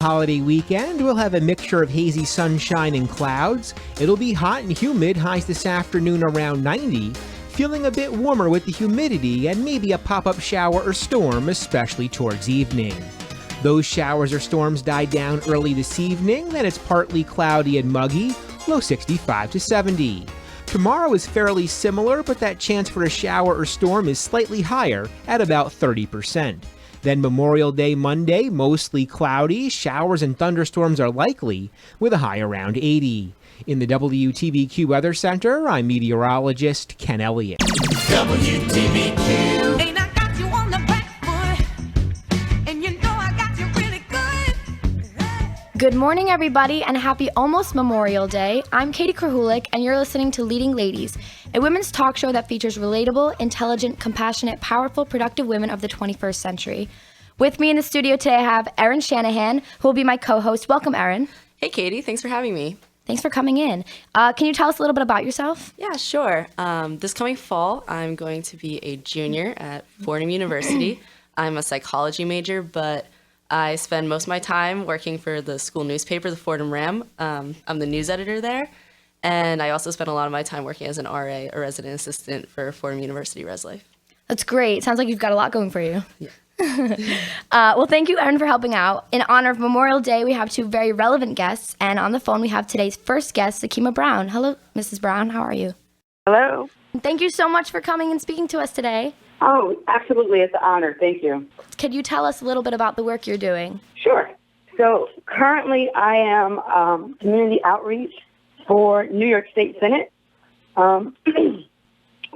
holiday weekend, we'll have a mixture of hazy sunshine and clouds. It'll be hot and humid, highs this afternoon around 90. Feeling a bit warmer with the humidity and maybe a pop-up shower or storm, especially towards evening. Those showers or storms die down early this evening, then it's partly cloudy and muggy, low 65 to 70. Tomorrow is fairly similar, but that chance for a shower or storm is slightly higher at about 30%. Then Memorial Day Monday, mostly cloudy, showers and thunderstorms are likely, with a high around 80. In the WTVQ Weather Center, I'm meteorologist Ken Elliott. WTVQ. Ain't I got you on the back foot, and you know I got you really good. Good morning, everybody, and happy almost Memorial Day. I'm Katie Krahulik, and you're listening to Leading Ladies, a women's talk show that features relatable, intelligent, compassionate, powerful, productive women of the 21st century. With me in the studio today, I have Erin Shanahan, who will be my co-host. Welcome, Erin. Hey, Katie. Thanks for having me. Thanks for coming in. Can you tell us a little bit about yourself? Yeah, sure. This coming fall, I'm going to be a junior at Fordham University. I'm a psychology major, but I spend most of my time working for the school newspaper, the Fordham Ram. I'm the news editor there, and I also spend a lot of my time working as an RA, a resident assistant for Fordham University Res Life. That's great. Sounds like you've got a lot going for you. Yeah. Well, thank you, Erin, for helping out. In honor of Memorial Day, we have two very relevant guests, and on the phone we have today's first guest, Sakima Brown. Hello, Mrs. Brown. How are you? Hello. Thank you so much for coming and speaking to us today. Oh, absolutely. It's an honor. Thank you. Could you tell us a little bit about the work you're doing? Sure. So currently I am community outreach for New York State Senate,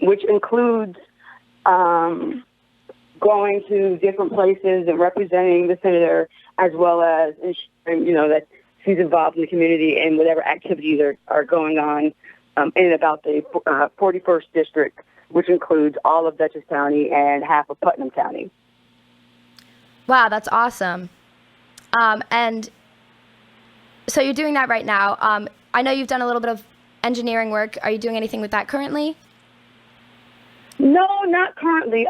which includes going to different places and representing the senator, as well as ensuring, that she's involved in the community and whatever activities are going on in and about the 41st District, which includes all of Dutchess County and half of Putnam County. Wow, that's awesome. And so you're doing that right now. I know you've done a little bit of engineering work. Are you doing anything with that currently? No, not currently.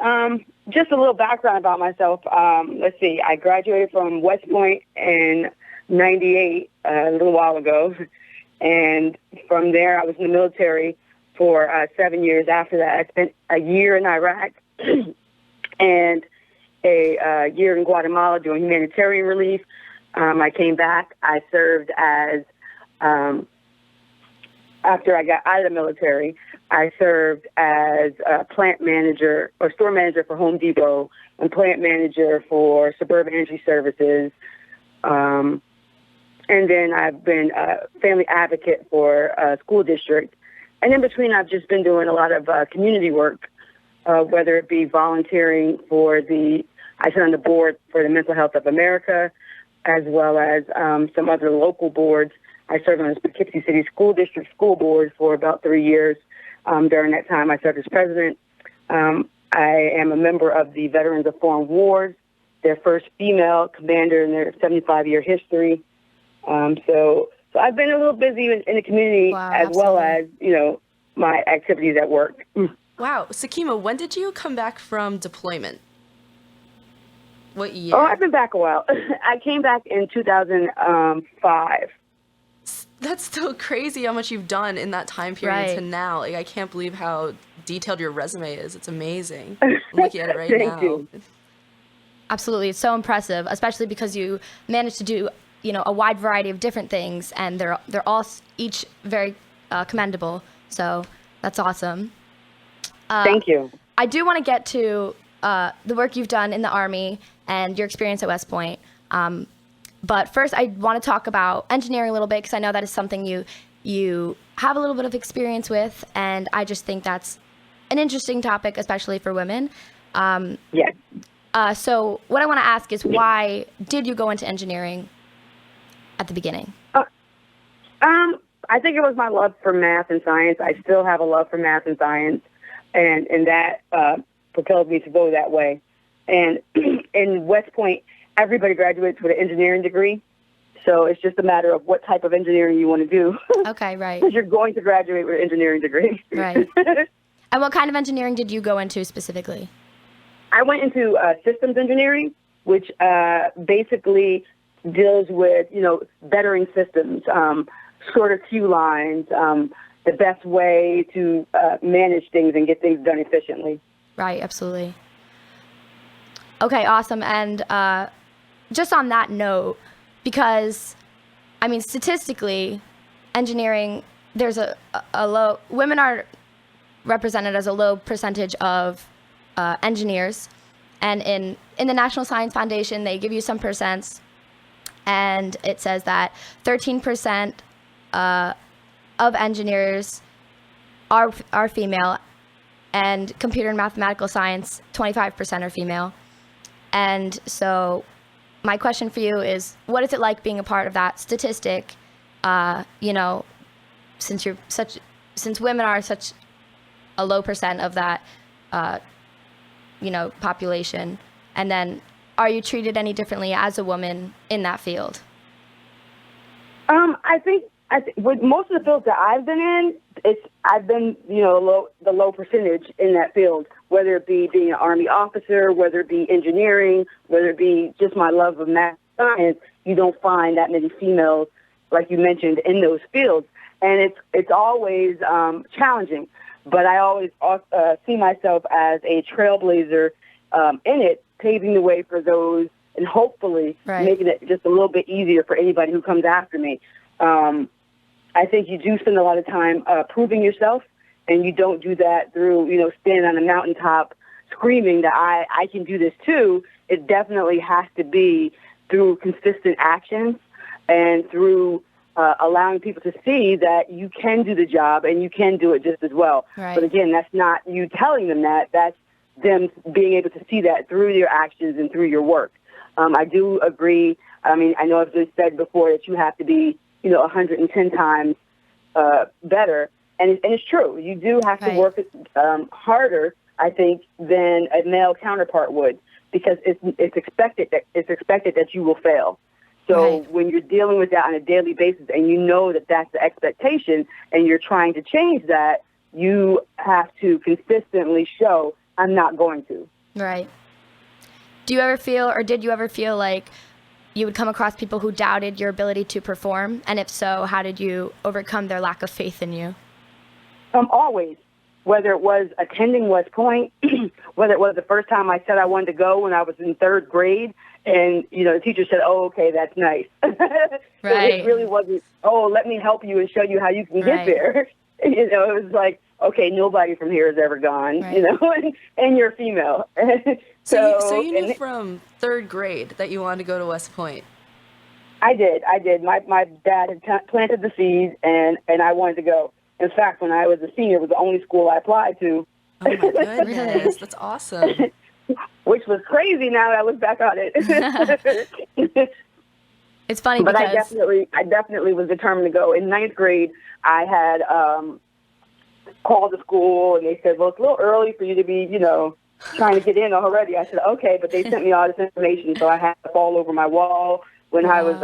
Just a little background about myself. Let's see. I graduated from West Point in 98, a little while ago. And from there, I was in the military for 7 years. After that, I spent a year in Iraq and a year in Guatemala doing humanitarian relief. I came back. I served as, after I got out of the military, I served as a plant manager or store manager for Home Depot and plant manager for Suburban Energy Services. And then I've been a family advocate for a school district. And in between, I've just been doing a lot of community work, whether it be volunteering I sit on the board for the Mental Health of America, as well as some other local boards. I served on the Poughkeepsie City School District School Board for about 3 years. During that time, I served as president. I am a member of the Veterans of Foreign Wars, their first female commander in their 75-year history. So I've been a little busy in the community, Wow, as absolutely. well as, my activities at work. Wow. Sakima, when did you come back from deployment? What year? Oh, I've been back a while. I came back in 2005. That's so crazy how much you've done in that time period to Right. now. Like, I can't believe how detailed your resume is. It's amazing. I'm looking at it right now. Thank you. Absolutely. It's so impressive, especially because you managed to do, a wide variety of different things, and they're all each very commendable. So that's awesome. Thank you. I do want to get to the work you've done in the Army and your experience at West Point. But first, I want to talk about engineering a little bit, because I know that is something you have a little bit of experience with, and I just think that's an interesting topic, especially for women. Yes. So what I want to ask is, why did you go into engineering at the beginning? I think it was my love for math and science. I still have a love for math and science, and that propelled me to go that way. And in West Point, everybody graduates with an engineering degree, so it's just a matter of what type of engineering you want to do. Okay, right. Because you're going to graduate with an engineering degree. Right. And what kind of engineering did you go into specifically? I went into systems engineering, which basically deals with, bettering systems, shorter queue lines, the best way to manage things and get things done efficiently. Right, absolutely. Okay, awesome. And just on that note, because, I mean, statistically, engineering, there's a low, women are represented as a low percentage of engineers. And in the National Science Foundation, they give you some percents, and it says that 13% of engineers are female, and computer and mathematical science, 25% are female. And so my question for you is, what is it like being a part of that statistic, since women are such a low percent of that, population? And then are you treated any differently as a woman in that field? I think with most of the fields that I've been in, I've been the low percentage in that field, whether it be being an Army officer, whether it be engineering, whether it be just my love of math science. You don't find that many females, like you mentioned, in those fields, and it's always challenging. But I always see myself as a trailblazer in it, paving the way for those, and hopefully making it just a little bit easier for anybody who comes after me. I think you do spend a lot of time proving yourself, and you don't do that through, standing on a mountaintop screaming that I can do this too. It definitely has to be through consistent actions and through allowing people to see that you can do the job and you can do it just as well. Right. But again, that's not you telling them that. That's them being able to see that through your actions and through your work. I do agree. I mean, I know I've just said before that you have to be 110 times better. And it's true. You do have to work harder, I think, than a male counterpart would, because it's expected that you will fail. So when you're dealing with that on a daily basis and you know that that's the expectation and you're trying to change that, you have to consistently show, I'm not going to. Right. Do you ever feel, or did you ever feel like you would come across people who doubted your ability to perform? And if so, how did you overcome their lack of faith in you? Always. Whether it was attending West Point, whether it was the first time I said I wanted to go when I was in third grade, and, the teacher said, oh, okay, that's nice. Right. It really wasn't, oh, let me help you and show you how you can get there. It was like, okay, nobody from here has ever gone, and you're female. So you knew from third grade that you wanted to go to West Point? I did. My dad had planted the seed, and I wanted to go. In fact, when I was a senior, it was the only school I applied to. Oh, my goodness. That's awesome. Which was crazy now that I look back on it. It's funny but because... I definitely was determined to go. In ninth grade, I had called the school, and they said, well, it's a little early for you to be, trying to get in already. I said, okay, but they sent me all this information, so I had to fall over my wall when I was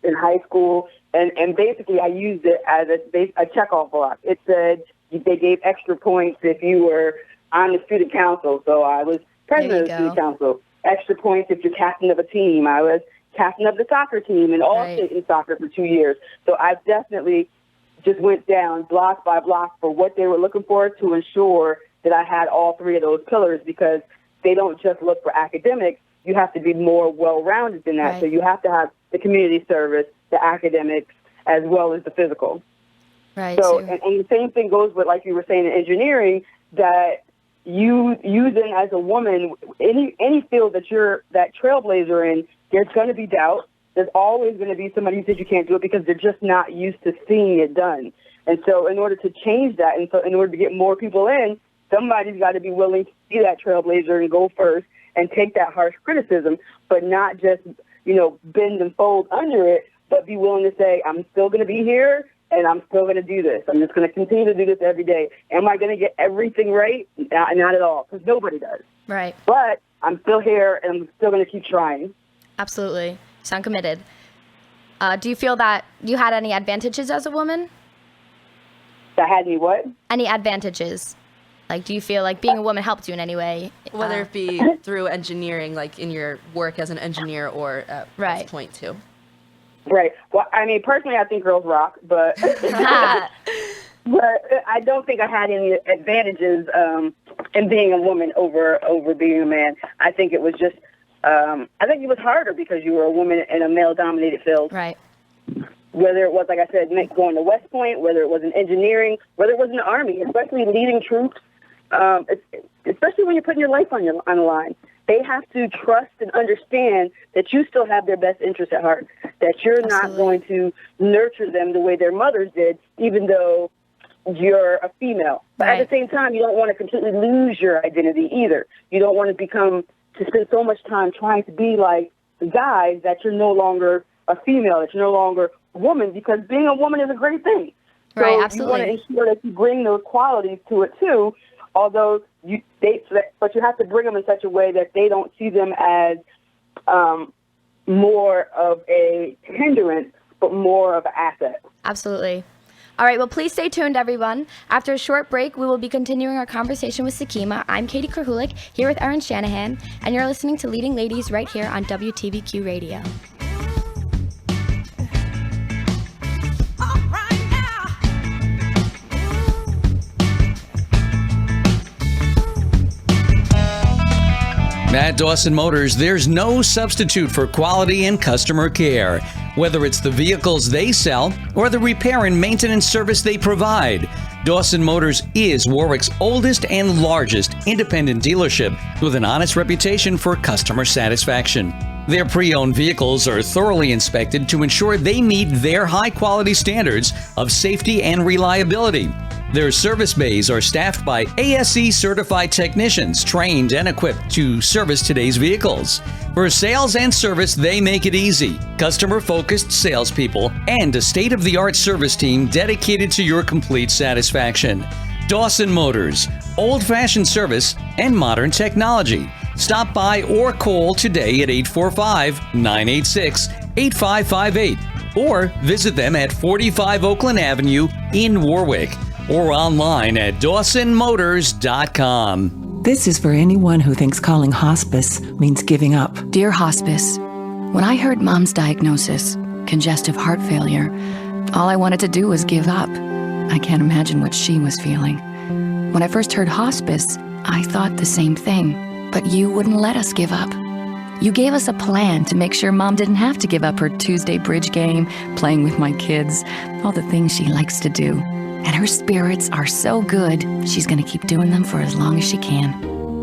in high school. And basically, I used it as a checkoff block. It said they gave extra points if you were on the student council. So I was president of the student council. Extra points if you're captain of a team. I was captain of the soccer team and all state in soccer for 2 years. So I definitely just went down block by block for what they were looking for to ensure that I had all three of those pillars, because they don't just look for academics. You have to be more well-rounded than that. Right. So you have to have the community service, the academics, as well as the physical. Right. So, and the same thing goes with, like you were saying, in engineering, that you then as a woman, any field that you're that trailblazer in, there's going to be doubt. There's always going to be somebody who says you can't do it because they're just not used to seeing it done. And so in order to change that, and so in order to get more people in, somebody's got to be willing to be that trailblazer and go first and take that harsh criticism, but not just, bend and fold under it, but be willing to say, I'm still going to be here and I'm still going to do this. I'm just going to continue to do this every day. Am I going to get everything right? Not at all, because nobody does. Right. But I'm still here and I'm still going to keep trying. Absolutely. Sound committed. Do you feel that you had any advantages as a woman? That had me what? Any advantages? Like, do you feel like being a woman helped you in any way? Whether it be through engineering, like in your work as an engineer, or at West Point too. Right. Well, I mean, personally, I think girls rock, but but I don't think I had any advantages in being a woman over being a man. I think it was just, I think it was harder because you were a woman in a male-dominated field. Right. Whether it was, like I said, going to West Point, whether it was in engineering, whether it was in the Army, especially leading troops, especially when you're putting your life on the line. They have to trust and understand that you still have their best interests at heart, that you're not going to nurture them the way their mothers did, even though you're a female. But at the same time, you don't want to completely lose your identity either. You don't want to spend so much time trying to be like the guys that you're no longer a female, that you're no longer a woman, because being a woman is a great thing. Right, so absolutely. You want to ensure that you bring those qualities to it too, although but you have to bring them in such a way that they don't see them as more of a hindrance, but more of an asset. Absolutely. All right, well, please stay tuned, everyone. After a short break, we will be continuing our conversation with Sakima. I'm Katie Krahulik, here with Erin Shanahan, and you're listening to Leading Ladies right here on WTBQ Radio. All right now. At Dawson Motors, there's no substitute for quality and customer care. Whether it's the vehicles they sell or the repair and maintenance service they provide, Dawson Motors is Warwick's oldest and largest independent dealership with an honest reputation for customer satisfaction. Their pre-owned vehicles are thoroughly inspected to ensure they meet their high-quality standards of safety and reliability. Their service bays are staffed by ASE-certified technicians trained and equipped to service today's vehicles. For sales and service, they make it easy. Customer-focused salespeople and a state-of-the-art service team dedicated to your complete satisfaction. Dawson Motors, old-fashioned service and modern technology. Stop by or call today at 845-986-8558 or visit them at 45 Oakland Avenue in Warwick or online at dawsonmotors.com. This is for anyone who thinks calling hospice means giving up. Dear Hospice, when I heard Mom's diagnosis, congestive heart failure, all I wanted to do was give up. I can't imagine what she was feeling. When I first heard hospice, I thought the same thing, but you wouldn't let us give up. You gave us a plan to make sure Mom didn't have to give up her Tuesday bridge game, playing with my kids, all the things she likes to do. And her spirits are so good, she's going to keep doing them for as long as she can.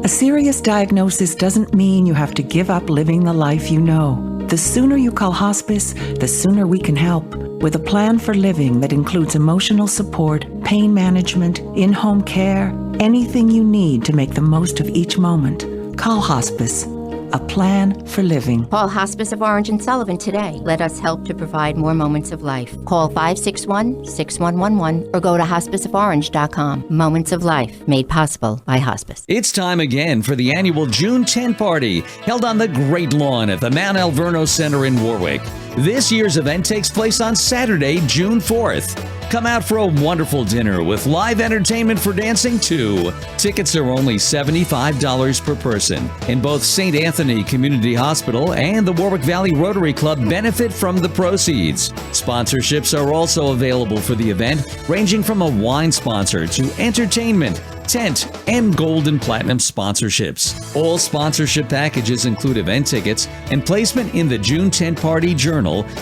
A serious diagnosis doesn't mean you have to give up living the life you know. The sooner you call hospice, the sooner we can help. With a plan for living that includes emotional support, pain management, in-home care, anything you need to make the most of each moment. Call hospice. A plan for living. Call Hospice of Orange and Sullivan today. Let us help to provide more moments of life. Call 561-6111 or go to hospiceoforange.com. Moments of life made possible by hospice. It's time again for the annual June 10 party held on the Great Lawn at the Mount Alverno Center in Warwick. This year's event takes place on Saturday, June 4th. Come out for a wonderful dinner with live entertainment for dancing too. Tickets are only $75 per person. And both St. Anthony Community Hospital and the Warwick Valley Rotary Club benefit from the proceeds. Sponsorships are also available for the event, ranging from a wine sponsor to entertainment, tent, and gold and platinum sponsorships. All sponsorship packages include event tickets and placement in the June 10 Party Journal,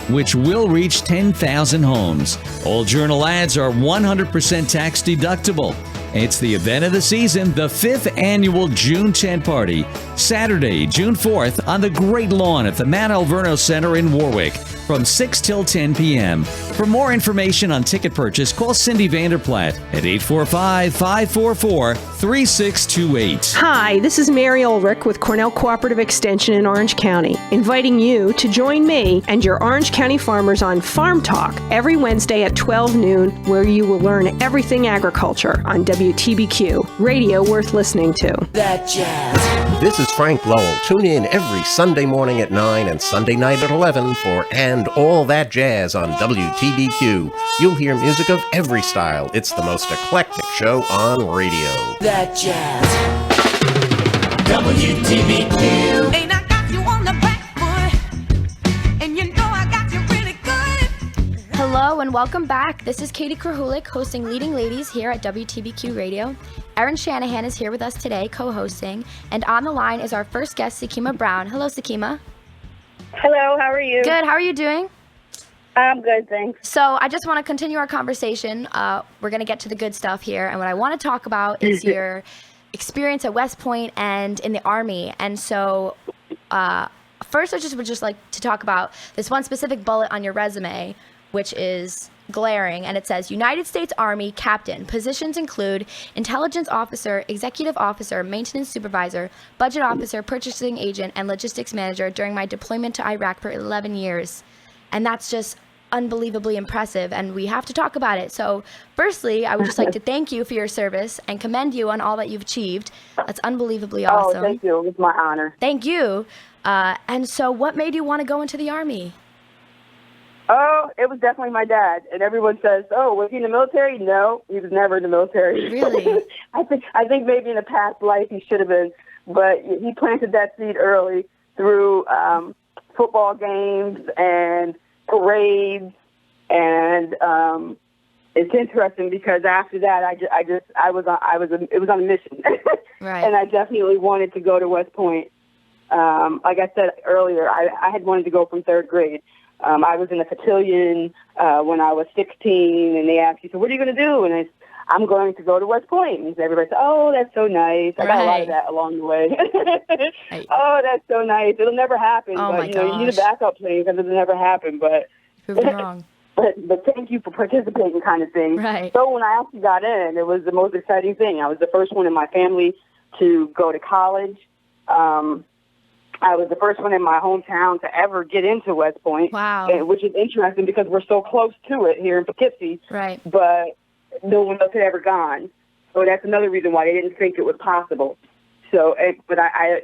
which will reach 10,000 homes. All journal ads are 100% tax deductible. It's the event of the season, the 5th annual June 10 Party, Saturday, June 4th on the Great Lawn at the Mount Alverno Center in Warwick from 6 till 10 p.m. For more information on ticket purchase, call Cindy Vanderplatt at 845-544-3628. Hi, this is Mary Ulrich with Cornell Cooperative Extension in Orange County, inviting you to join me and your Orange County farmers on Farm Talk every Wednesday at 12 noon, where you will learn everything agriculture on WTBQ, radio worth listening to. That jazz. This is Frank Lowell. Tune in every Sunday morning at 9 and Sunday night at 11 for And All That Jazz on WTBQ. You'll hear music of every style. It's the most eclectic show on radio. That jazz. WTBQ. Ain't I got you on the back foot? And you know I got you really good. Hello and welcome back. This is Katie Krahulik hosting Leading Ladies here at WTBQ Radio. Erin Shanahan is here with us today, co-hosting, and on the line is our first guest, Sakima Brown. Hello, Sakima. Hello, how are you? Good. How are you doing? I'm good, thanks. So I just want to continue our conversation. We're going to get to the good stuff here, and what I want to talk about is your experience at West Point and in the Army. And so first, I would just like to talk about this one specific bullet on your resume, which is glaring, and it says United States Army Captain. Positions include intelligence officer, executive officer, maintenance supervisor, budget officer, purchasing agent, and logistics manager during my deployment to Iraq for 11 years. And that's just unbelievably impressive, and we have to talk about it. So firstly, I would just like to thank you for your service and commend you on all that you've achieved. That's unbelievably awesome. Oh, thank you. It was my honor. Thank you. And so what made you want to go into the Army? Oh, it was definitely my dad. And everyone says, oh, was he in the military? No, he was never in the military. Really? I think maybe in a past life he should have been. But he planted that seed early through football games and parades. And it's interesting because after that, it was on a mission. Right. And I definitely wanted to go to West Point. Like I said earlier, I had wanted to go from third grade. I was in a cotillion when I was 16, and they asked me, so what are you going to do? And I'm going to go to West Point. And everybody said, oh, that's so nice. I got a lot of that along the way. Oh, that's so nice. It'll never happen. Oh, but, my gosh. you need a backup plan because it'll never happen. But Proved me wrong. But thank you for participating kind of thing. Right. So when I actually got in, it was the most exciting thing. I was the first one in my family to go to college. I was the first one in my hometown to ever get into West Point. Wow. Which is interesting because we're so close to it here in Poughkeepsie. Right. But no one else had ever gone. So that's another reason why they didn't think it was possible. So, but I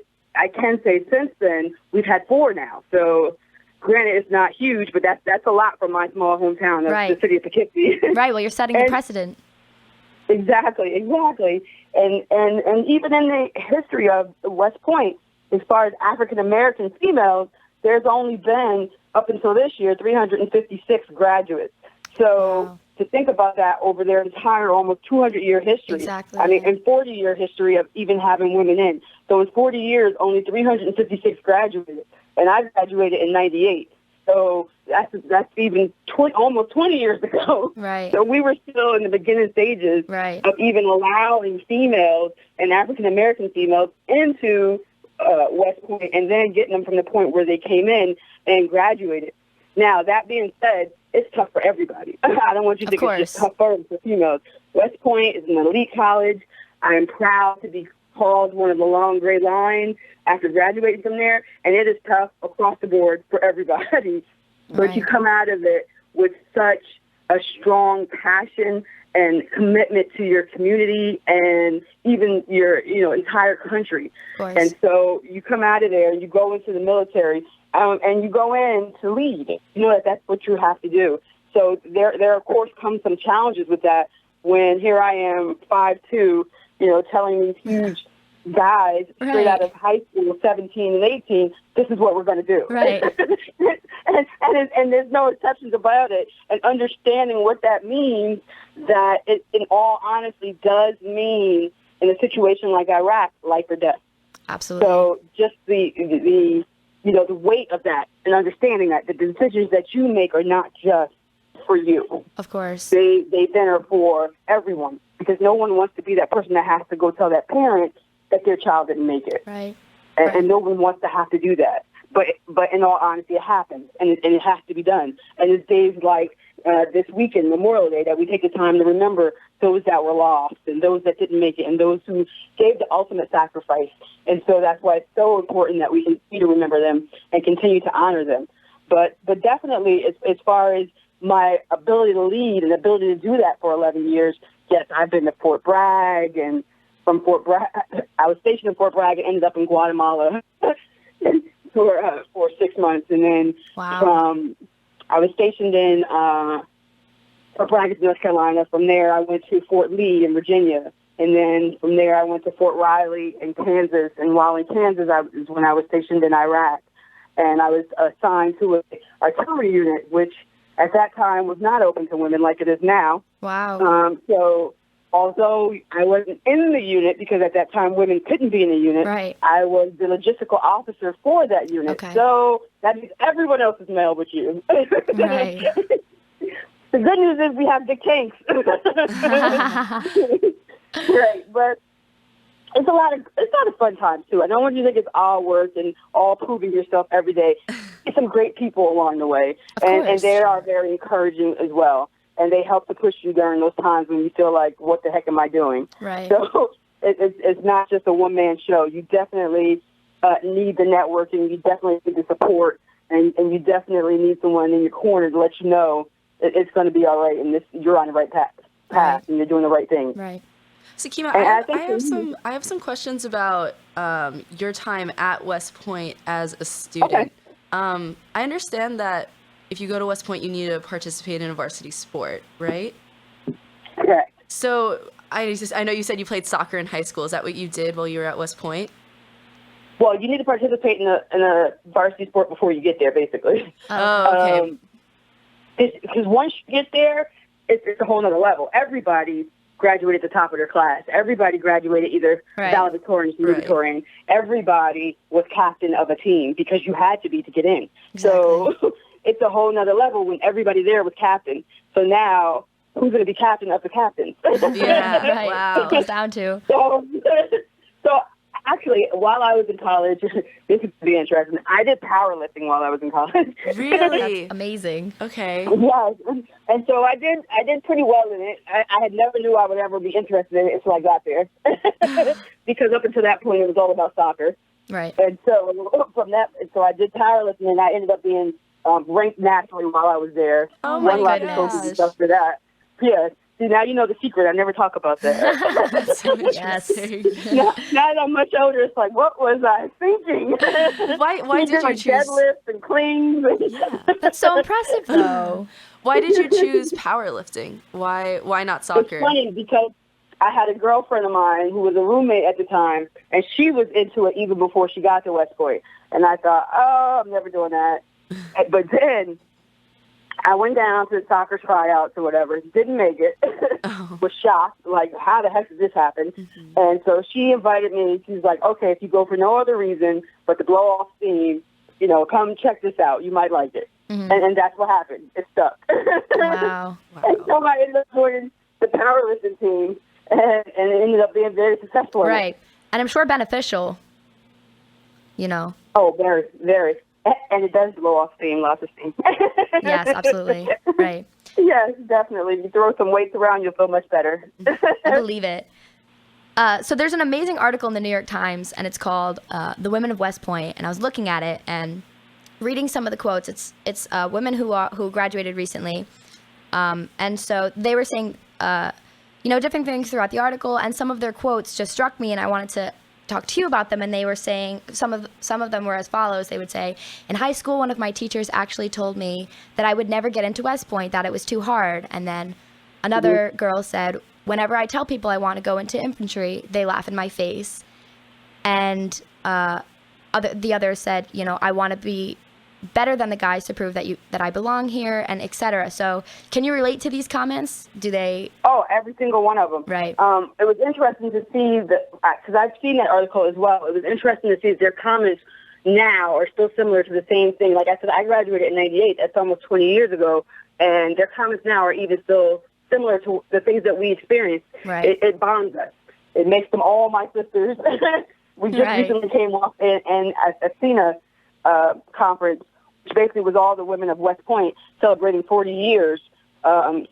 can say since then, we've had 4 now. So granted, it's not huge, but that's a lot from my small hometown, the city of Poughkeepsie. Right. Well, you're setting the precedent. Exactly. And even in the history of West Point, as far as African-American females, there's only been, up until this year, 356 graduates. So to think about that over their entire almost 200-year history, exactly. I mean, and 40-year history of even having women in. So in 40 years, only 356 graduated, and I graduated in 98. So that's even almost 20 years ago. Right. So we were still in the beginning stages of even allowing females and African-American females into West Point, and then getting them from the point where they came in and graduated. Now, that being said, it's tough for everybody. I don't want you to think it's just tough for females. West Point is an elite college. I am proud to be called one of the long gray line after graduating from there, and it is tough across the board for everybody. But you come out of it with such a strong passion and commitment to your community and even your, entire country. And so you come out of there and you go into the military and you go in to lead. You know that's what you have to do. So there of course comes some challenges with that when here I am 5'2", telling these huge guys straight out of high school, 17 and 18, this is what we're going to do. Right. and there's no exceptions about it. And understanding what that means, that it, in all honesty, does mean in a situation like Iraq, life or death. Absolutely. So just the weight of that and understanding that the decisions that you make are not just for you. Of course. They then are for everyone, because no one wants to be that person that has to go tell that parent that their child didn't make it. Right. And no one wants to have to do that. But in all honesty, it happens, and it has to be done. And it's days like this weekend, Memorial Day, that we take the time to remember those that were lost and those that didn't make it and those who gave the ultimate sacrifice. And so that's why it's so important that we continue to remember them and continue to honor them. But definitely, as far as my ability to lead and ability to do that for 11 years, yes, I've been to Fort Bragg, and from Fort Bragg, I was stationed in Fort Bragg and ended up in Guatemala for 6 months. And then I was stationed in Fort Bragg, North Carolina. From there, I went to Fort Lee in Virginia. And then from there, I went to Fort Riley in Kansas. And while in Kansas, is when I was stationed in Iraq. And I was assigned to an artillery unit, which at that time was not open to women like it is now. Wow. So although I wasn't in the unit, because at that time women couldn't be in the unit, Right. I was the logistical officer for that unit. Okay. So that means everyone else is male but you. Right. The good news is we have big tanks. Right, but it's a lot of fun times too. I don't want you to think it's all work and all proving yourself every day. There's some great people along the way, and they are very encouraging as well. And they help to push you during those times when you feel like, what the heck am I doing? Right. So it's not just a one-man show. You definitely need the networking. You definitely need the support, and you definitely need someone in your corner to let you know it's going to be all right, and you're on the right path, and you're doing the right thing. Right. So Kima, And I have some questions about your time at West Point as a student. Okay. I understand that if you go to West Point, you need to participate in a varsity sport, right? Correct. So I know you said you played soccer in high school. Is that what you did while you were at West Point? Well, you need to participate in a varsity sport before you get there, basically. Oh, okay. Because once you get there, it's a whole other level. Everybody graduated at the top of their class. Everybody graduated either valedictorian or salutatorian. Everybody was captain of a team because you had to be to get in. Exactly. So it's a whole nother level when everybody there was captain. So now, who's going to be captain of the captains? Yeah, Right. wow. It comes down to. So actually, while I was in college, this is be interesting. I did powerlifting while I was in college. Really? Amazing. Okay. Yes, and so I did pretty well in it. I had never knew I would ever be interested in it until I got there, because up until that point it was all about soccer. Right. And so so I did powerlifting, and I ended up being ranked nationally while I was there. Oh my Won lots of trophies and stuff for that. Yeah. See, now you know the secret. I never talk about that. That's so Yes. interesting. now that I'm much older, it's like, what was I thinking? Why did you like choose deadlifts and cleans? That's so impressive, though. Why did you choose powerlifting? Why not soccer? It's funny because I had a girlfriend of mine who was a roommate at the time, and she was into it even before she got to West Point. And I thought, oh, I'm never doing that. But then I went down to the soccer tryouts or whatever, didn't make it, was shocked, like, how the heck did this happen? Mm-hmm. And so she invited me. She's like, okay, if you go for no other reason but to blow off steam, come check this out. You might like it. Mm-hmm. And that's what happened. It stuck. Wow. And so I ended up joining the powerlifting team, and it ended up being very successful. Right. And I'm sure beneficial, Oh, very, very. And it does blow off steam, lots of steam. Yes, absolutely. Right. Yes, definitely. You throw some weights around, you'll feel much better. I believe it. So there's an amazing article in the New York Times, and it's called "The Women of West Point." And I was looking at it and reading some of the quotes. It's women who graduated recently, and so they were saying different things throughout the article, and some of their quotes just struck me, and I wanted to talk to you about them. And they were saying some of them were as follows. They would say, in high school, one of my teachers actually told me that I would never get into West Point, that it was too hard. And then another girl said, whenever I tell people I want to go into infantry, they laugh in my face. And the other said, I want to be better than the guys to prove that I belong here, and etc. So can you relate to these comments? Do they? Oh, every single one of them. Right. It was interesting to see because I've seen that article as well. It was interesting to see that their comments now are still similar to the same thing. Like I said, I graduated in '98. That's almost 20 years ago, and their comments now are even still similar to the things that we experienced. Right. It bonds us. It makes them all my sisters. We just recently came off an Athena conference, which basically was all the women of West Point celebrating 40 years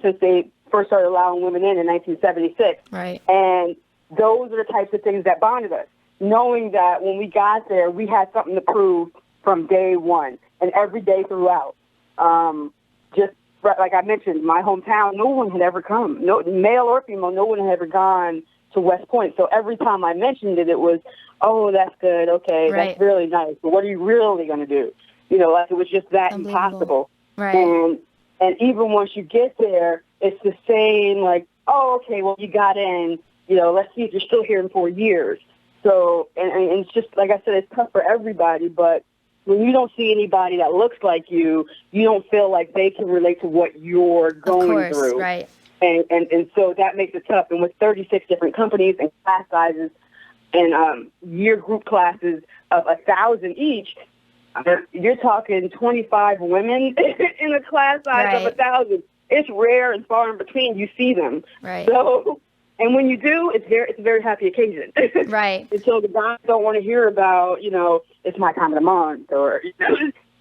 since they first started allowing women in 1976. Right. And those are the types of things that bonded us, knowing that when we got there, we had something to prove from day one and every day throughout. Just like I mentioned, my hometown, no one had ever come, no male or female, no one had ever gone to West Point. So every time I mentioned it, it was, oh, that's good, okay, that's really nice, but what are you really going to do? Like it was just that impossible. Right. And even once you get there, it's the same, like, oh, okay, well, you got in, let's see if you're still here in 4 years. So, and it's just, like I said, it's tough for everybody, but when you don't see anybody that looks like you don't feel like they can relate to what you're going through. Right. And so that makes it tough. And with 36 different companies and class sizes and year group classes of 1,000 each, you're talking 25 women in a class size of 1,000. It's rare and far in between you see them. Right. So, and when you do, it's a very happy occasion. Right. And so the guys don't want to hear about, it's my time of the month, or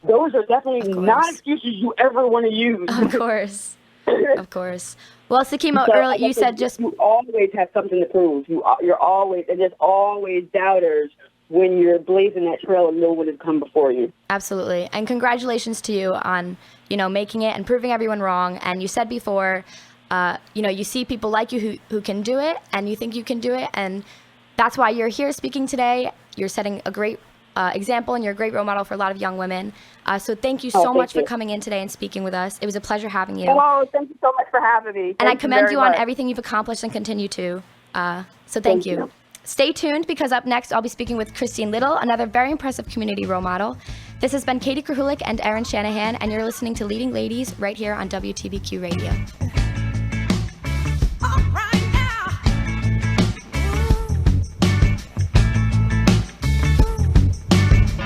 those are definitely not excuses you ever want to use. Of course. Of course. Well, Sakimo, earlier you said you always have something to prove. You're always, and there's always doubters when you're blazing that trail and no one has come before you. Absolutely. And congratulations to you on, making it and proving everyone wrong. And you said before, you see people like you who can do it, and you think you can do it. And that's why you're here speaking today. You're setting a great example, and you're a great role model for a lot of young women. So thank you so much for coming in today and speaking with us. It was a pleasure having you. Hello, thank you so much for having me. And I commend you on everything you've accomplished and continue to. So thank you. Stay tuned, because up next I'll be speaking with Christine Little, another very impressive community role model. This has been Katie Krahulik and Erin Shanahan, and you're listening to Leading Ladies right here on WTBQ Radio.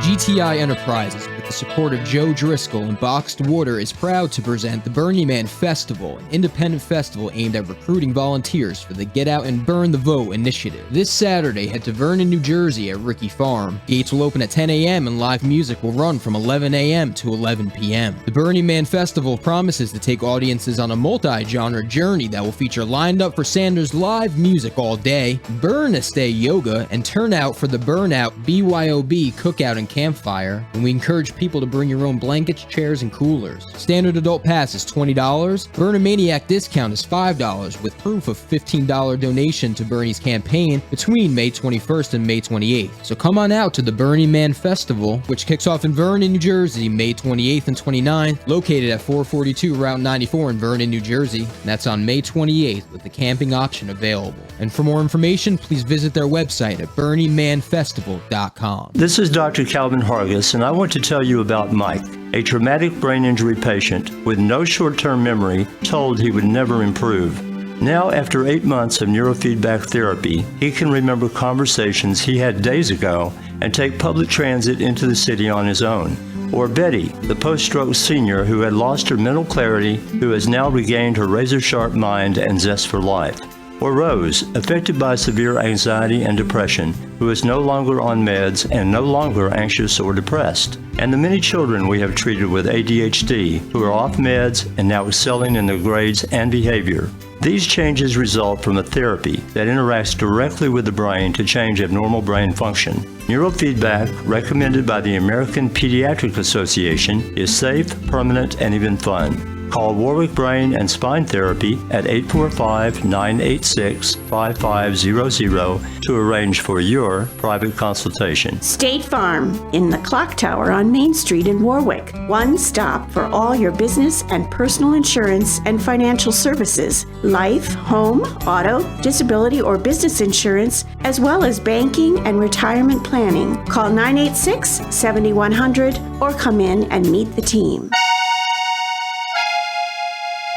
GTI Enterprises, with the support of Joe Driscoll and Boxed Water, is proud to present the Burning Man Festival, an independent festival aimed at recruiting volunteers for the Get Out and Burn the Vote initiative. This Saturday, head to Vernon, New Jersey at Ricky Farm. Gates will open at 10 a.m. and live music will run from 11 a.m. to 11 p.m. The Burning Man Festival promises to take audiences on a multi-genre journey that will feature lined up for Sanders live music all day, burn-a-stay yoga, and turn out for the Burnout BYOB cookout and campfire, and we encourage people to bring your own blankets, chairs, and coolers. Standard adult pass is $20. Burn-a-Maniac discount is $5, with proof of $15 donation to Bernie's campaign between May 21st and May 28th. So come on out to the Burning Man Festival, which kicks off in Vernon, New Jersey, May 28th and 29th, located at 442 Route 94 in Vernon, New Jersey. And that's on May 28th, with the camping option available. And for more information, please visit their website at burningmanfestival.com. This is Dr. Calvin Hargis, and I want to tell you about Mike, a traumatic brain injury patient with no short-term memory, told he would never improve. Now, after 8 months of neurofeedback therapy, he can remember conversations he had days ago and take public transit into the city on his own. Or Betty, the post-stroke senior who had lost her mental clarity, who has now regained her razor-sharp mind and zest for life. Or Rose, affected by severe anxiety and depression, who is no longer on meds and no longer anxious or depressed. And the many children we have treated with ADHD who are off meds and now excelling in their grades and behavior. These changes result from a therapy that interacts directly with the brain to change abnormal brain function. Neurofeedback, recommended by the American Pediatric Association, is safe, permanent, and even fun. Call Warwick Brain and Spine Therapy at 845-986-5500 to arrange for your private consultation. State Farm in the Clock Tower on Main Street in Warwick. One stop for all your business and personal insurance and financial services. Life, home, auto, disability, or business insurance, as well as banking and retirement planning. Call 986-7100 or come in and meet the team.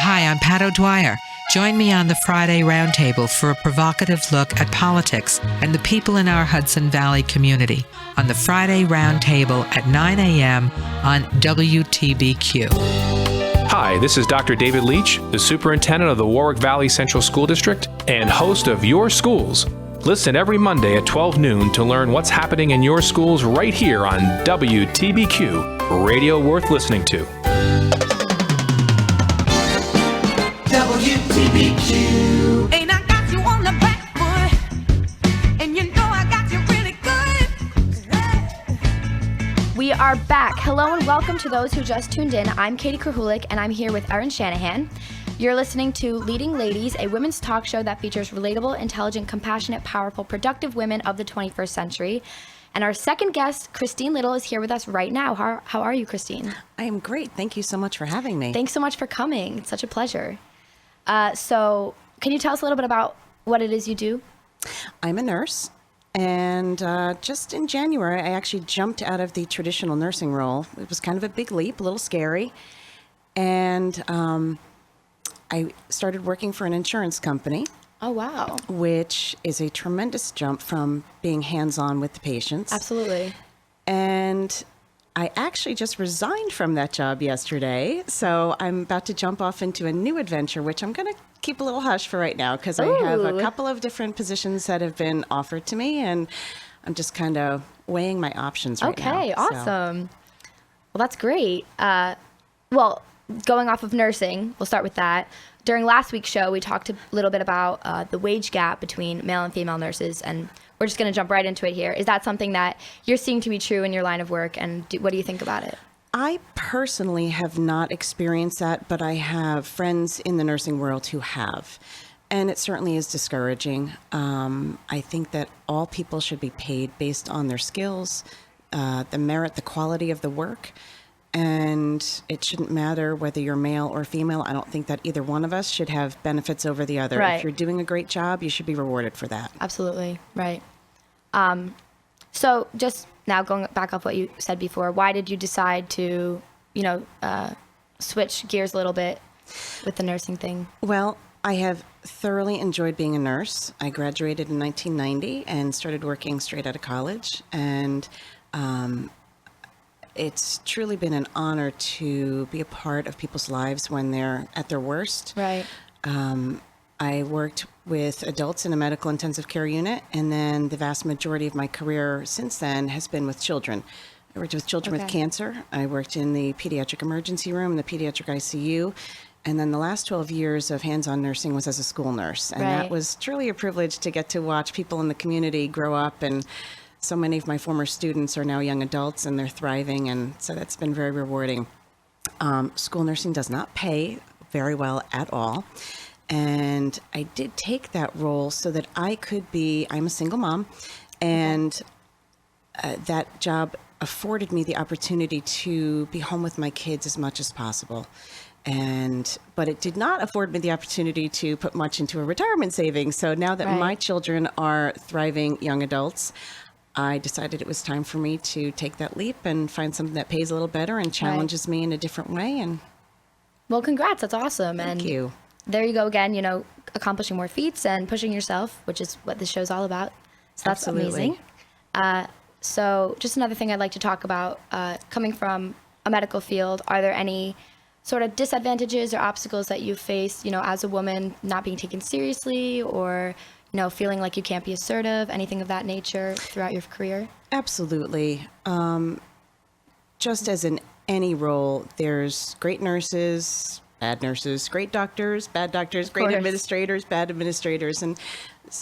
Hi, I'm Pat O'Dwyer. Join me on the Friday Roundtable for a provocative look at politics and the people in our Hudson Valley community on the Friday Roundtable at 9 a.m. on WTBQ. Hi, this is Dr. David Leach, the superintendent of the Warwick Valley Central School District and host of Your Schools. Listen every Monday at 12 noon to learn what's happening in your schools right here on WTBQ, radio worth listening to. WTBQ. Ain't I got you on the back foot? And you know I got you really good. We are back. Hello and welcome to those who just tuned in. I'm Katie Krahulik, and I'm here with Erin Shanahan. You're listening to Leading Ladies, a women's talk show that features relatable, intelligent, compassionate, powerful, productive women of the 21st century. And our second guest, Christine Little, is here with us right now. How are you, Christine? I am great. Thank you so much for having me. Thanks so much for coming. It's such a pleasure. So can you tell us a little bit about what it is you do? I'm a nurse, And just in January, I actually jumped out of the traditional nursing role. It was kind of a big leap, a little scary. And I started working for an insurance company. Oh, wow. Which is a tremendous jump from being hands-on with the patients. Absolutely. And I actually just resigned from that job yesterday. So I'm about to jump off into a new adventure, which I'm going to keep a little hush for right now because I have a couple of different positions that have been offered to me, and I'm just kind of weighing my options right now. Okay, awesome. Well, that's great. Well, going off of nursing, we'll start with that. During last week's show, we talked a little bit about the wage gap between male and female nurses, and we're just going to jump right into it here. Is that something that you're seeing to be true in your line of work, and what do you think about it? I personally have not experienced that, but I have friends in the nursing world who have. And it certainly is discouraging. I think that all people should be paid based on their skills, the merit, the quality of the work. And it shouldn't matter whether you're male or female. I don't think that either one of us should have benefits over the other. Right. If you're doing a great job, you should be rewarded for that. Absolutely. Right. So just now going back off what you said before, why did you decide to, switch gears a little bit with the nursing thing? Well, I have thoroughly enjoyed being a nurse. I graduated in 1990 and started working straight out of college. And it's truly been an honor to be a part of people's lives when they're at their worst. Right. I worked with adults in a medical intensive care unit, and then the vast majority of my career since then has been with children. I worked with children with cancer. I worked in the pediatric emergency room, the pediatric ICU, and then the last 12 years of hands-on nursing was as a school nurse. And that was truly a privilege to get to watch people in the community grow up, and so many of my former students are now young adults and they're thriving, and so that's been very rewarding. School nursing does not pay very well at all. And I did take that role so that I'm a single mom, and that job afforded me the opportunity to be home with my kids as much as possible. But it did not afford me the opportunity to put much into a retirement savings. So now that my children are thriving young adults, I decided it was time for me to take that leap and find something that pays a little better and challenges me in a different way. And well, congrats. That's awesome. Thank you. There you go again, accomplishing more feats and pushing yourself, which is what this show's all about. So that's amazing. So just another thing I'd like to talk about, coming from a medical field, are there any sort of disadvantages or obstacles that you face, as a woman, not being taken seriously, or feeling like you can't be assertive, anything of that nature throughout your career? Absolutely. Just as in any role, there's great nurses, bad nurses, great doctors, bad doctors, great administrators, bad administrators. And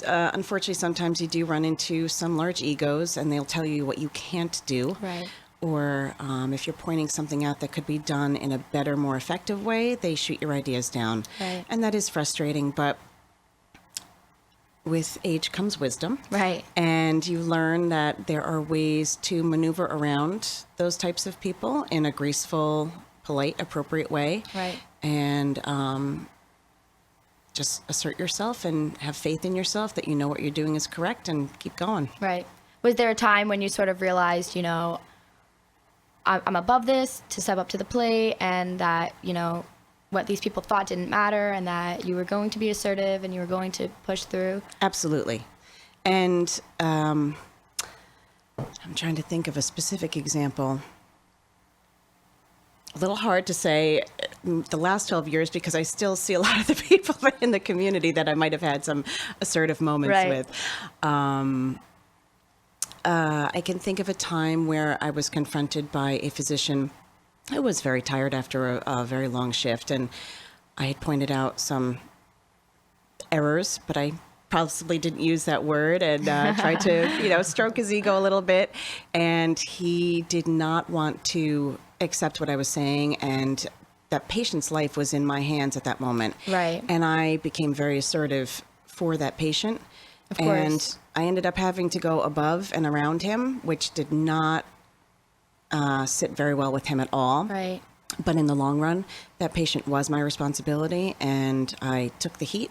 unfortunately, sometimes you do run into some large egos, and they'll tell you what you can't do. Right. Or if you're pointing something out that could be done in a better, more effective way, they shoot your ideas down. Right. And that is frustrating, but with age comes wisdom. Right. And you learn that there are ways to maneuver around those types of people in a graceful, polite, appropriate way. Right. And just assert yourself and have faith in yourself that you know what you're doing is correct, and keep going. Right. Was there a time when you sort of realized, I'm above this, to step up to the plate, and that, what these people thought didn't matter, and that you were going to be assertive and you were going to push through? Absolutely. And I'm trying to think of a specific example. A little hard to say the last 12 years, because I still see a lot of the people in the community that I might have had some assertive moments with. I can think of a time where I was confronted by a physician who was very tired after a very long shift, and I had pointed out some errors, but I possibly didn't use that word, and tried to, stroke his ego a little bit, and he did not want to accept what I was saying, and that patient's life was in my hands at that moment. Right. And I became very assertive for that patient. Of course. And I ended up having to go above and around him, which did not sit very well with him at all. Right. But in the long run, that patient was my responsibility, and I took the heat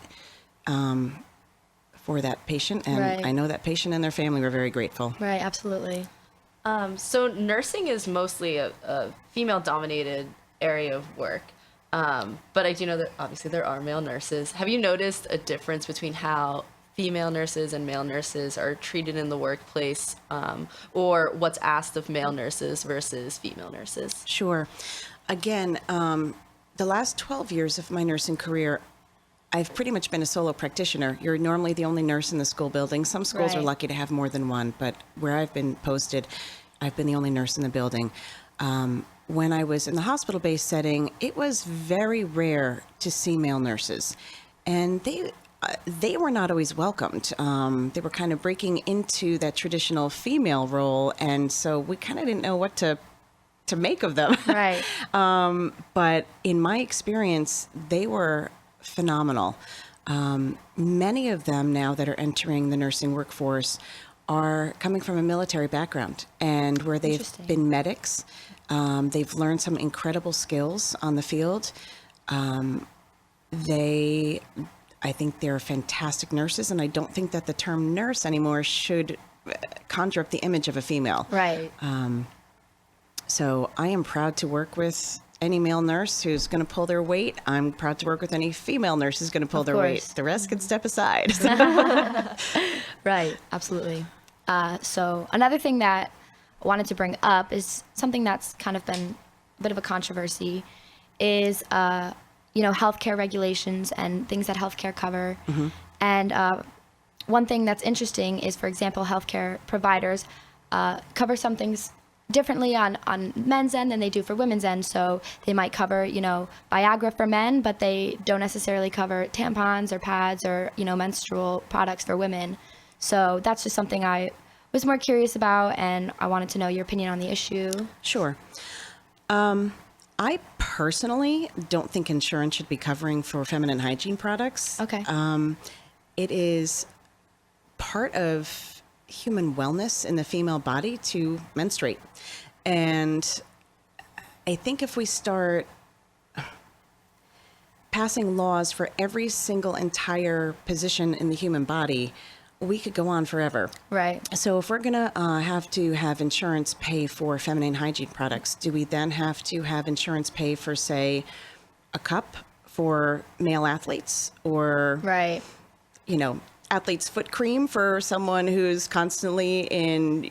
for that patient, and Right. I know that patient and their family were very grateful. Right, absolutely. So nursing is mostly a female-dominated area of work, but I do know that obviously there are male nurses. Have you noticed a difference between how female nurses and male nurses are treated in the workplace, or what's asked of male nurses versus female nurses? Sure. Again, the last 12 years of my nursing career, I've pretty much been a solo practitioner. You're normally the only nurse in the school building. Some schools are Right. lucky to have more than one, but where I've been posted, I've been the only nurse in the building. When I was in the hospital-based setting, it was very rare to see male nurses, and they were not always welcomed. They were kind of breaking into that traditional female role, and so we kind of didn't know what to make of them. Right. But in my experience, they were phenomenal. Many of them now that are entering the nursing workforce are coming from a military background, and where they've Interesting. been medics. They've learned some incredible skills on the field. I think they're fantastic nurses, and I don't think that the term nurse anymore should conjure up the image of a female. Right. So I am proud to work with any male nurse who's going to pull their weight. I'm proud to work with any female nurse who's going to pull Of their weight. course. The rest can step aside. Right, absolutely. So another thing that I wanted to bring up is something that's kind of been a bit of a controversy is, healthcare regulations and things that healthcare cover. Mm-hmm. And one thing that's interesting is, for example, healthcare providers cover some things differently on men's end than they do for women's end. So they might cover, Viagra for men, but they don't necessarily cover tampons or pads or, menstrual products for women. So that's just something I was more curious about, and I wanted to know your opinion on the issue. Sure. I personally don't think insurance should be covering for feminine hygiene products. Okay. It is part of human wellness in the female body to menstruate. And I think if we start passing laws for every single entire position in the human body, we could go on forever. Right. So if we're going to have insurance pay for feminine hygiene products, do we then have to have insurance pay for, say, a cup for male athletes, or, Right. athlete's foot cream for someone who's constantly in,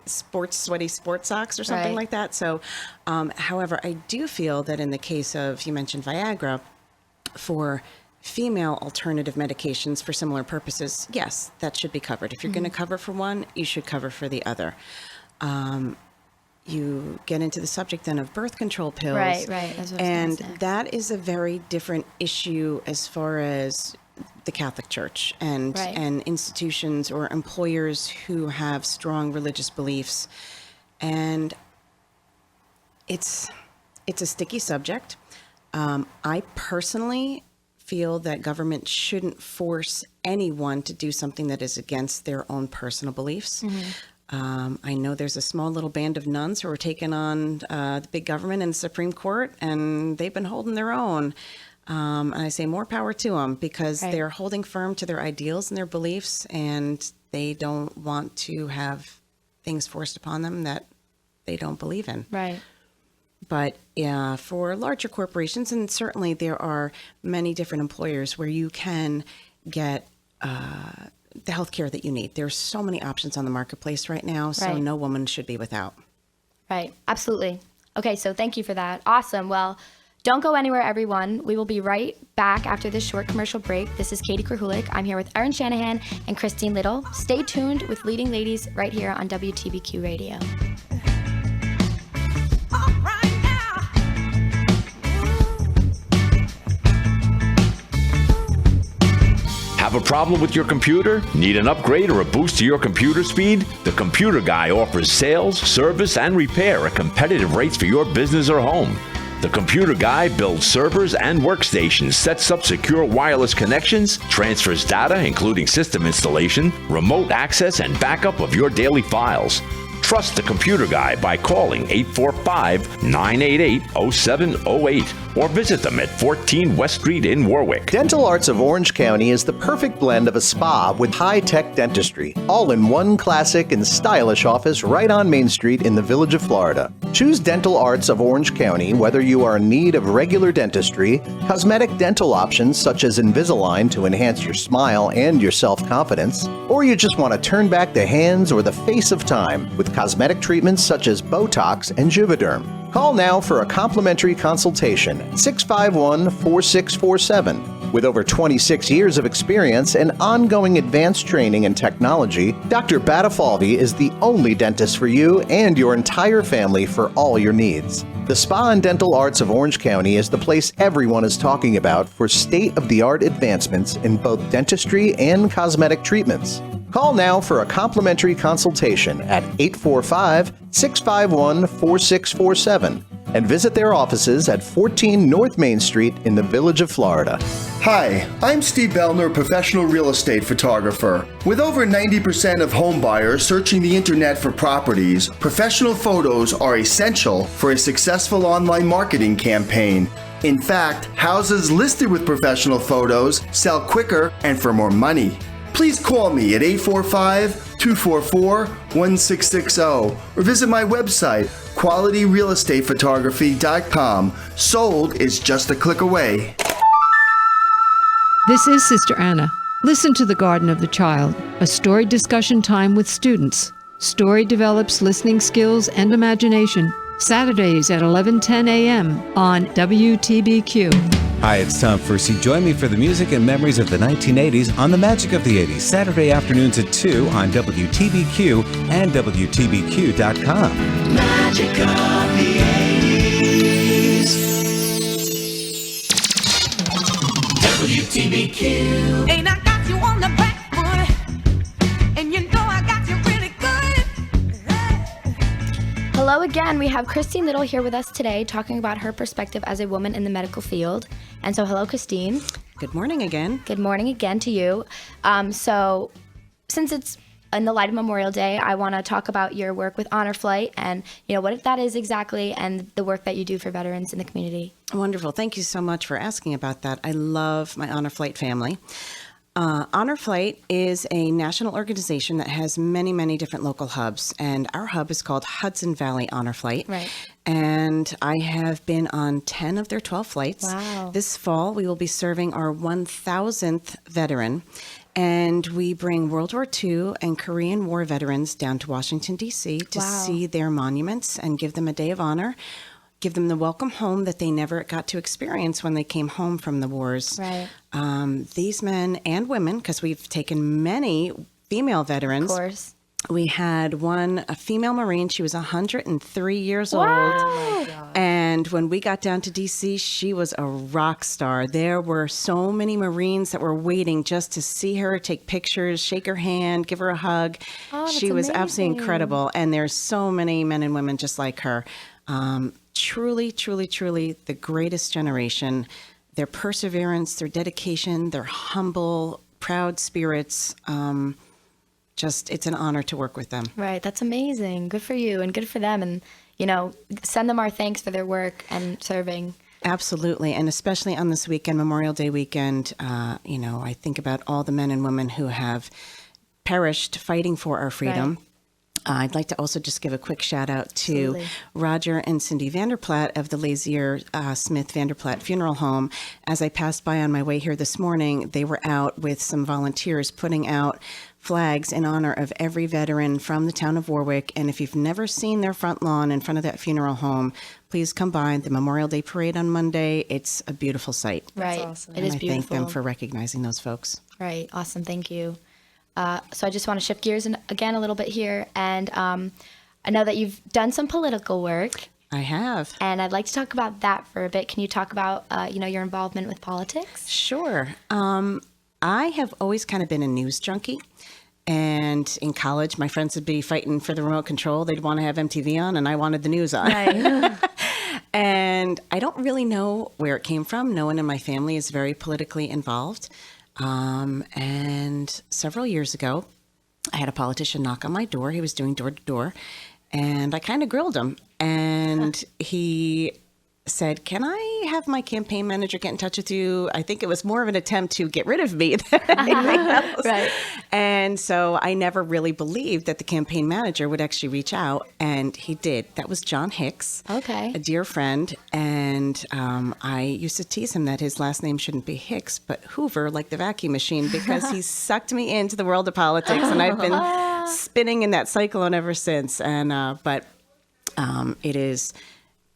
sweaty sports socks or something Right. like that? So, however, I do feel that in the case of, you mentioned Viagra, for female alternative medications for similar purposes, yes, that should be covered. If you're going to cover for one, you should cover for the other. You get into the subject then of birth control pills. Right. That's what I was And gonna say. that is a very different issue as far as the Catholic Church and Right. and institutions or employers who have strong religious beliefs. And it's a sticky subject. I personally feel that government shouldn't force anyone to do something that is against their own personal beliefs. I know there's a small little band of nuns who are taking on the big government and the Supreme Court, and they've been holding their own. And I say more power to them, because Right. they're holding firm to their ideals and their beliefs, and they don't want to have things forced upon them that they don't believe in. Right. But for larger corporations, and certainly there are many different employers where you can get the health care that you need. There's so many options on the marketplace right now, so Right. no woman should be without. Right. Absolutely. Okay, so thank you for that. Awesome. Well, don't go anywhere, everyone. We will be right back after this short commercial break. This is Katie Krahulik. I'm here with Erin Shanahan and Christine Little. Stay tuned with Leading Ladies right here on WTBQ Radio. Have a problem with your computer? Need an upgrade or a boost to your computer speed? The Computer Guy offers sales, service, and repair at competitive rates for your business or home. The Computer Guy builds servers and workstations, sets up secure wireless connections, transfers data including system installation, remote access, and backup of your daily files. Trust the Computer Guy by calling 845-988-0708 or visit them at 14 West Street in Warwick. Dental Arts of Orange County is the perfect blend of a spa with high-tech dentistry, all in one classic and stylish office right on Main Street in the Village of Florida. Choose Dental Arts of Orange County whether you are in need of regular dentistry, cosmetic dental options such as Invisalign to enhance your smile and your self-confidence, or you just want to turn back the hands or the face of time with cosmetic treatments such as Botox and Juvederm. Call now for a complimentary consultation at 651-4647. With over 26 years of experience and ongoing advanced training and technology, Dr. Batafalvi is the only dentist for you and your entire family for all your needs. The Spa and Dental Arts of Orange County is the place everyone is talking about for state-of-the-art advancements in both dentistry and cosmetic treatments. Call now for a complimentary consultation at 845-651-4647 and visit their offices at 14 North Main Street in the Village of Florida. Hi, I'm Steve Bellner, professional real estate photographer. With over 90% of home buyers searching the internet for properties, professional photos are essential for a successful online marketing campaign. In fact, houses listed with professional photos sell quicker and for more money. Please call me at 845-244-1660 or visit my website, qualityrealestatephotography.com. Sold is just a click away. This is Sister Anna. Listen to The Garden of the Child, a story discussion time with students. Story develops listening skills and imagination. Saturdays at 11:10 a.m. on WTBQ. Hi, it's Tom Fursey. Join me for the music and memories of the 1980s on The Magic of the 80s, Saturday afternoons at 2 on WTBQ and WTBQ.com. Magic of the 80s. WTBQ. Ain't I got you on the back foot? And you know I got you really good. Hello again. We have Christine Little here with us today talking about her perspective as a woman in the medical field. And so hello, Christine. Good morning again. Good morning again to you. So since it's in the light of Memorial Day, I want to talk about your work with Honor Flight and, what that is exactly and the work that you do for veterans in the community. Wonderful. Thank you so much for asking about that. I love my Honor Flight family. Honor Flight is a national organization that has many, many different local hubs, and our hub is called Hudson Valley Honor Flight. Right. And I have been on 10 of their 12 flights. Wow. This fall, we will be serving our 1,000th veteran, and we bring World War II and Korean War veterans down to Washington, D.C. to see their monuments and give them a day of honor. Give them the welcome home that they never got to experience when they came home from the wars. Right. These men and women, because we've taken many female veterans. Of course. We had a female Marine. She was 103 years old. Wow. And when we got down to D.C., she was a rock star. There were so many Marines that were waiting just to see her, take pictures, shake her hand, give her a hug. Oh, she was amazing. absolutely incredible. And there's so many men and women just like her. Truly, truly, truly the greatest generation. Their perseverance, their dedication, their humble, proud spirits. It's an honor to work with them. Right. That's amazing. Good for you and good for them. And, send them our thanks for their work and serving. Absolutely. And especially on this weekend, Memorial Day weekend, I think about all the men and women who have perished fighting for our freedom. Right. I'd like to also just give a quick shout out to Absolutely. Roger and Cindy Vanderplatte of the Lazier Smith Vanderplatte Funeral Home. As I passed by on my way here this morning, they were out with some volunteers putting out flags in honor of every veteran from the town of Warwick. And if you've never seen their front lawn in front of that funeral home, please come by the Memorial Day Parade on Monday. It's a beautiful sight. Right. awesome. It is I beautiful. thank them for recognizing those folks. Right. Awesome. Thank you. So I just want to shift gears again a little bit here. And I know that you've done some political work. I have. And I'd like to talk about that for a bit. Can you talk about, your involvement with politics? Sure. I have always kind of been a news junkie. And in college, my friends would be fighting for the remote control. They'd want to have MTV on, and I wanted the news on. Right. And I don't really know where it came from. No one in my family is very politically involved. And several years ago, I had a politician knock on my door. He was doing door to door. And I kind of grilled him. And he said, "Can I have my campaign manager get in touch with you?" I think it was more of an attempt to get rid of me than anything else. Right. And so I never really believed that the campaign manager would actually reach out, and he did. That was John Hicks, Okay. a dear friend. And I used to tease him that his last name shouldn't be Hicks, but Hoover, like the vacuum machine, because he sucked me into the world of politics, and I've been spinning in that cyclone ever since. And it is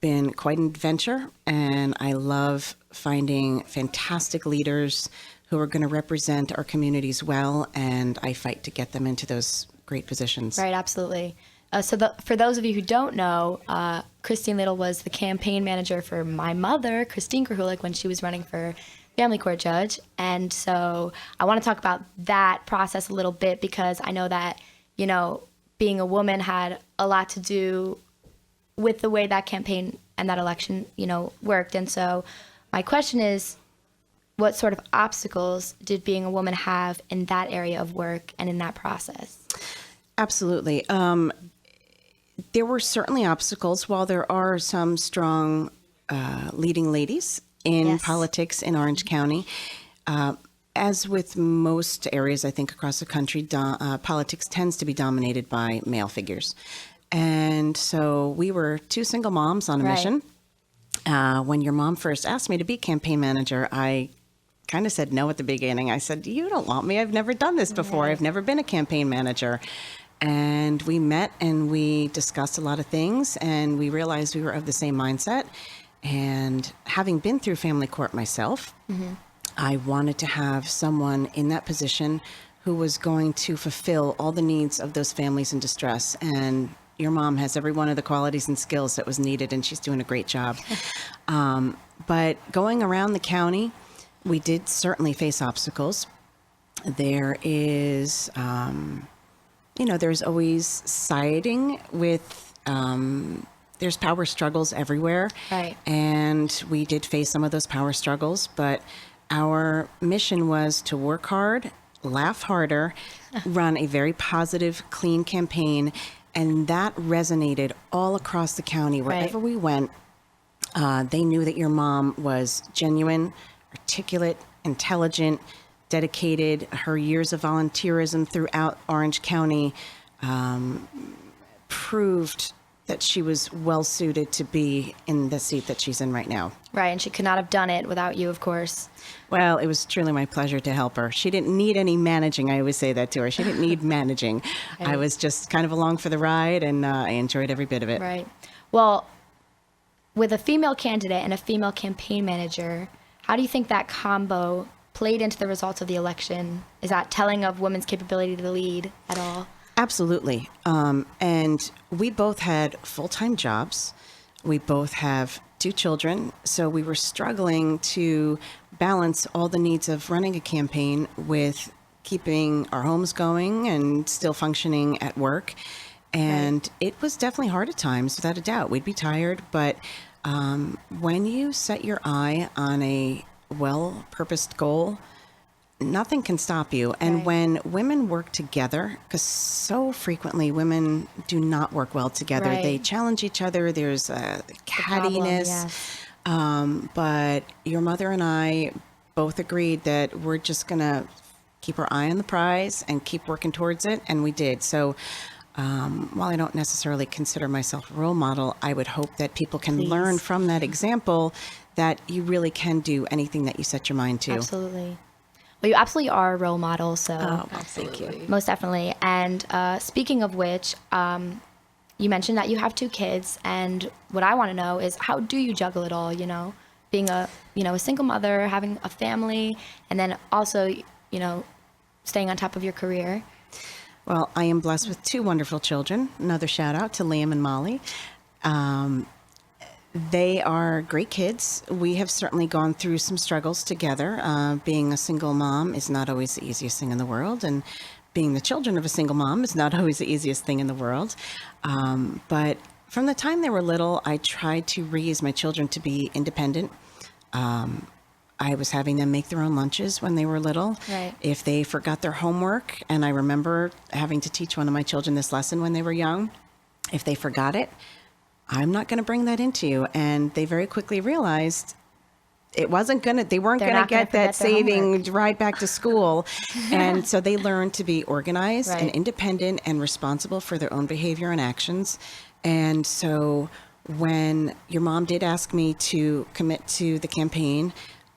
been quite an adventure, and I love finding fantastic leaders who are going to represent our communities well, and I fight to get them into those great positions. Right, absolutely. For those of you who don't know, Christine Little was the campaign manager for my mother, Christine Krahulik, when she was running for family court judge. And so I want to talk about that process a little bit, because I know that, being a woman had a lot to do with the way that campaign and that election, worked. And so my question is, what sort of obstacles did being a woman have in that area of work and in that process? Absolutely. There were certainly obstacles. While there are some strong leading ladies in politics in Orange County, as with most areas, I think, across the country, politics tends to be dominated by male figures. And so we were two single moms on a mission. When your mom first asked me to be campaign manager, I kind of said no at the beginning. I said, "You don't want me. I've never done this before. I've never been a campaign manager." And we met and we discussed a lot of things, and we realized we were of the same mindset. And having been through family court myself, I wanted to have someone in that position who was going to fulfill all the needs of those families in distress. And your mom has every one of the qualities and skills that was needed, and she's doing a great job. But going around the county, we did certainly face obstacles. There is, there's always siding with, there's power struggles everywhere. Right. And we did face some of those power struggles, but our mission was to work hard, laugh harder, run a very positive, clean campaign. And that resonated all across the county. Wherever we went, they knew that your mom was genuine, articulate, intelligent, dedicated. Her years of volunteerism throughout Orange County proved that she was well suited to be in the seat that she's in right now. Right, and she could not have done it without you, of course. Well, it was truly my pleasure to help her. She didn't need any managing. I always say that to her. She didn't need managing. Right. I was just kind of along for the ride, and I enjoyed every bit of it. Right. Well, with a female candidate and a female campaign manager, how do you think that combo played into the results of the election? Is that telling of women's capability to lead at all? Absolutely. And we both had full-time jobs. We both have 2 children. So we were struggling to balance all the needs of running a campaign with keeping our homes going and still functioning at work. And it was definitely hard at times, without a doubt. We'd be tired. But when you set your eye on a well-purposed goal, nothing can stop you. And when women work together, because so frequently women do not work well together, they challenge each other. There's cattiness. But your mother and I both agreed that we're just going to keep our eye on the prize and keep working towards it. And we did. So while I don't necessarily consider myself a role model, I would hope that people can learn from that example that you really can do anything that you set your mind to. Absolutely. Well, you absolutely are a role model, so thank you. Most definitely. And speaking of which, you mentioned that you have 2 kids, and what I want to know is, how do you juggle it all, being a single mother, having a family, and then also, staying on top of your career? Well, I am blessed with 2 wonderful children. Another shout out to Liam and Molly. They are great kids. We have certainly gone through some struggles together. Being a single mom is not always the easiest thing in the world, and being the children of a single mom is not always the easiest thing in the world. But from the time they were little, I tried to raise my children to be independent. I was having them make their own lunches when they were little. Right. If they forgot their homework, and I remember having to teach one of my children this lesson when they were young, If they forgot it, I'm not going to bring that into you. And they very quickly realized they weren't going to get that saving ride back to school. And so they learned to be organized and independent and responsible for their own behavior and actions. And so when your mom did ask me to commit to the campaign,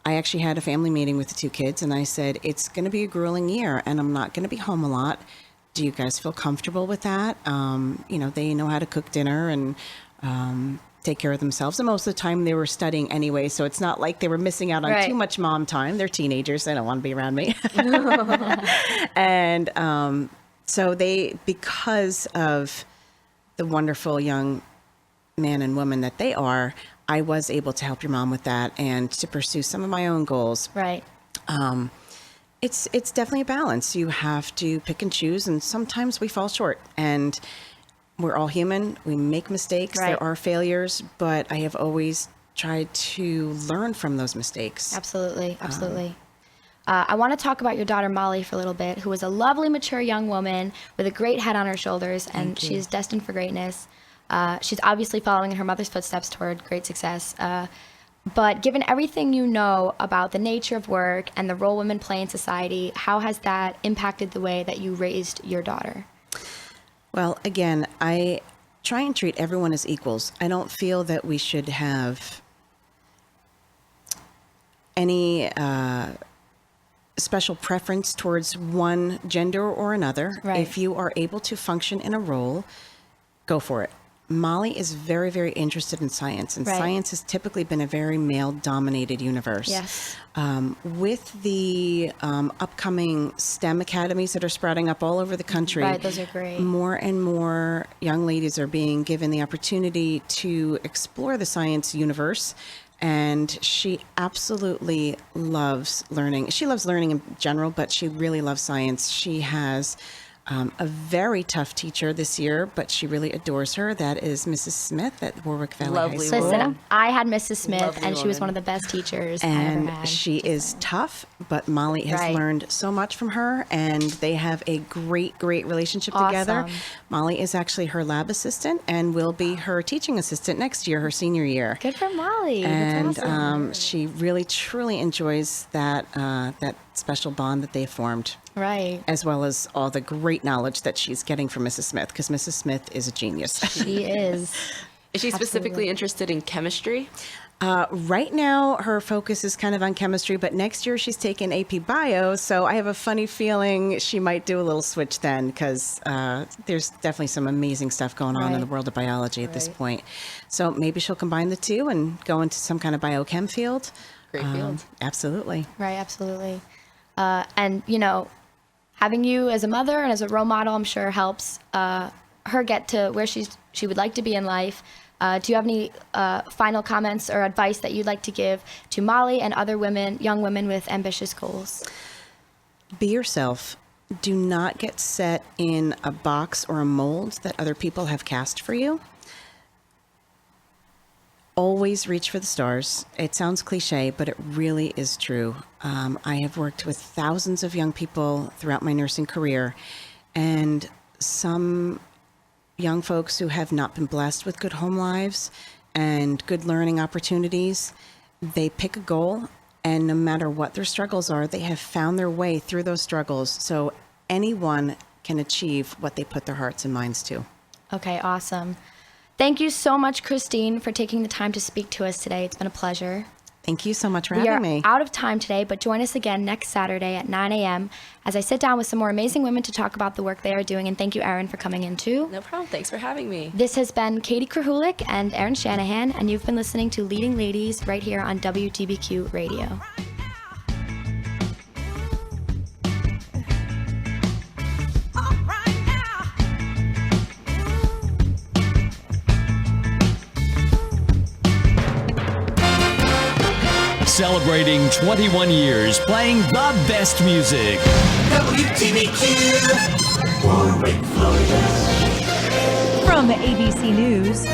I actually had a family meeting with the 2 kids, and I said, it's going to be a grueling year, and I'm not going to be home a lot. Do you guys feel comfortable with that? They know how to cook dinner and take care of themselves. And most of the time they were studying anyway, so it's not like they were missing out on too much mom time. They're teenagers. They don't want to be around me. And so because of the wonderful young man and woman that they are, I was able to help your mom with that and to pursue some of my own goals. Right. It's definitely a balance. You have to pick and choose, and sometimes we fall short. And we're all human. We make mistakes. Right. There are failures, but I have always tried to learn from those mistakes. Absolutely. I want to talk about your daughter Molly for a little bit, who is a lovely, mature young woman with a great head on her shoulders, and she is destined for greatness. She's obviously following in her mother's footsteps toward great success. But given everything you know about the nature of work and the role women play in society, how has that impacted the way that you raised your daughter? Well, again, I try and treat everyone as equals. I don't feel that we should have any special preference towards one gender or another. Right. If you are able to function in a role, go for it. Molly is very, very interested in science, and science has typically been a very male-dominated universe. Yes. With the upcoming STEM academies that are sprouting up all over the country, Right, those are great. more and more young ladies are being given the opportunity to explore the science universe. And she absolutely loves learning. She loves learning in general, but she really loves science. She has a very tough teacher this year, but she really adores her. That is Mrs. Smith at Warwick Valley High School. Listen, I had Mrs. Smith, Lovely and she was woman. one of the best teachers I And ever had. she is tough, but Molly has learned so much from her, and they have a great, great relationship together. Awesome. Molly is actually her lab assistant and will be her teaching assistant next year, her senior year. Good for Molly. And That's awesome. she really, truly enjoys that special bond that they formed. Right. As well as all the great knowledge that she's getting from Mrs. Smith, because Mrs. Smith is a genius. She is. Is she specifically interested in chemistry? Right now, her focus is kind of on chemistry, but next year she's taking AP Bio, so I have a funny feeling she might do a little switch then, because there's definitely some amazing stuff going on in the world of biology at this point. So maybe she'll combine the two and go into some kind of biochem field. Great field. Absolutely. Right, absolutely. And, having you as a mother and as a role model, I'm sure helps her get to where she would like to be in life. Do you have any final comments or advice that you'd like to give to Molly and other young women with ambitious goals? Be yourself. Do not get set in a box or a mold that other people have cast for you. Always reach for the stars. It sounds cliche, but it really is true. I have worked with thousands of young people throughout my nursing career, and some young folks who have not been blessed with good home lives and good learning opportunities, they pick a goal, and no matter what their struggles are, they have found their way through those struggles. So anyone can achieve what they put their hearts and minds to. Okay, awesome. Thank you so much, Christine, for taking the time to speak to us today. It's been a pleasure. Thank you so much for We are having me. out of time today, but join us again next Saturday at 9 a.m. as I sit down with some more amazing women to talk about the work they are doing. And thank you, Erin, for coming in too. No problem. Thanks for having me. This has been Katie Krahulik and Erin Shanahan, and you've been listening to Leading Ladies right here on WTBQ Radio. Celebrating 21 years playing the best music. WTBQ, Warwick, Florida. From ABC News,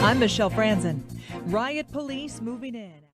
I'm Michelle Franzen. Riot police moving in.